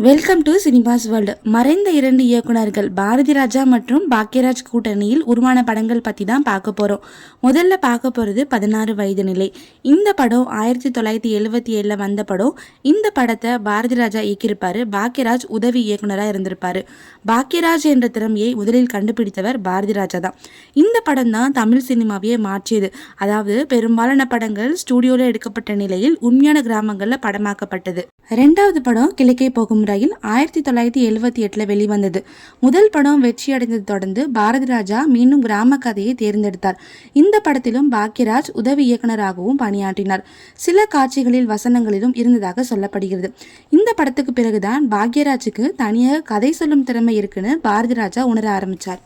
Welcome to cinemas world. மறைந்த 2 இயக்குனர்கள் பாரதி ராஜா மற்றும் பாக்யராஜ் கூட்டணியில் உருவான படங்கள் பற்றி தான் பார்க்க போகிறோம். முதல்ல பார்க்க போகிறது 16 வயது நிலை. இந்த படம் 1977 வந்த படம். இந்த படத்தை பாரதி ராஜா இயக்கியிருப்பார். பாக்யராஜ் உதவி இயக்குனராக இருந்திருப்பார். பாக்யராஜ் என்ற திறமையை முதலில் கண்டுபிடித்தவர் பாரதி ராஜா தான். இந்த படம் தான் தமிழ் சினிமாவையே மாற்றியது. அதாவது பெரும்பாலான படங்கள் ஸ்டூடியோவில் எடுக்கப்பட்ட நிலையில் உண்மையான கிராமங்களில் படமாக்கப்பட்டது. 2வது படம் கிழக்கே போகும் ரயில் 1978 வெளிவந்தது. முதல் படம் வெற்றி அடைந்ததை தொடர்ந்து பாரதி ராஜா மீண்டும் கிராம கதையை தேர்ந்தெடுத்தார். இந்த படத்திலும் பாக்யராஜ் உதவி இயக்குனராகவும் பணியாற்றினார். சில காட்சிகளில் வசனங்களிலும் இருந்ததாக சொல்லப்படுகிறது. இந்த படத்துக்கு பிறகுதான் பாக்யராஜுக்கு தனியாக கதை சொல்லும் திறமை இருக்குன்னு பாரதி ராஜா உணர ஆரம்பித்தார்.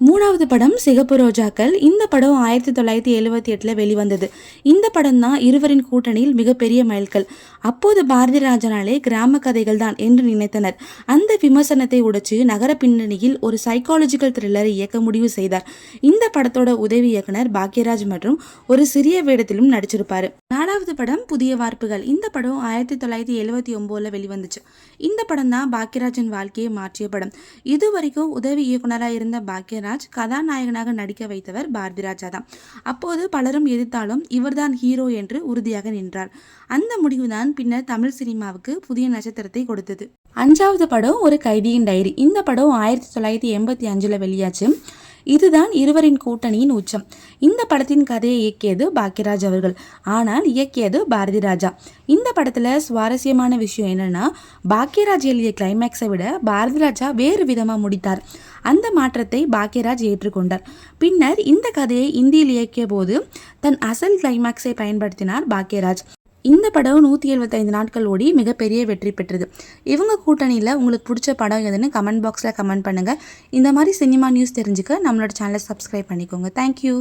3வது படம் சிகப்பு ரோஜாக்கள். இந்த படம் 1978 வெளிவந்தது. இந்த படம் தான் இருவரின் கூட்டணியில் மிகப்பெரிய மைல்கல். அப்போது பாரதி ராஜனாலே கிராம கதைகள் தான் என்று நினைத்தனர். அந்த விமர்சனத்தை உடைச்சு நகர பின்னணியில் ஒரு சைக்காலஜிக்கல் த்ரில்லரை இயக்க முடிவு செய்தார். இந்த படத்தோட உதவி இயக்குனர் பாக்யராஜ் மற்றும் ஒரு சிறிய வேடத்திலும் நடிச்சிருப்பாரு. 4வது படம் புதிய வார்ப்புகள். இந்த படம் 1979 வெளிவந்துச்சு. இந்த படம் தான் பாக்யராஜின் வாழ்க்கையை மாற்றிய படம். இதுவரைக்கும் உதவி இயக்குனராக இருந்த பாக்யராஜ் கதாநாயகனாக நடிக்க வைத்தவர் பாரதி ராஜா தான். அப்போது பலரும் எதிர்த்தாலும் இவர்தான் ஹீரோ என்று உறுதியாக நின்றார். அந்த முடிவுதான் பின்னர் தமிழ் சினிமாவுக்கு புதிய நட்சத்திரத்தை கொடுத்தது. 5வது படம் ஒரு கைதியின் டைரி. இந்த படம் 1985 வெளியாச்சு. இதுதான் இருவரின் கூட்டணியின் உச்சம். இந்த படத்தின் கதையை இயக்கியது பாக்யராஜ் அவர்கள். ஆனால் இயக்கியது பாரதி ராஜா. இந்த படத்துல சுவாரஸ்யமான விஷயம் என்னன்னா, பாக்யராஜ் எழுதிய கிளைமேக்ஸை விட பாரதி ராஜா வேறு விதமா முடித்தார். அந்த மாற்றத்தை பாக்யராஜ் ஏற்றுக்கொண்டார். பின்னர் இந்த கதையை இந்தியில் இயக்கிய போது தன் அசல் கிளைமேக்ஸை பயன்படுத்தினார் பாக்யராஜ். இந்த படம் 175 நாட்கள் ஓடி மிகப்பெரிய வெற்றி பெற்றது. இவங்க கூட்டணியில் உங்களுக்கு பிடிச்ச படம் எதுன்னு கமெண்ட் பாக்ஸில் கமெண்ட் பண்ணுங்கள். இந்த மாதிரி சினிமா நியூஸ் தெரிஞ்சுக்க நம்மளோட சேனலை சப்ஸ்கிரைப் பண்ணிக்கோங்க. தேங்க்யூ.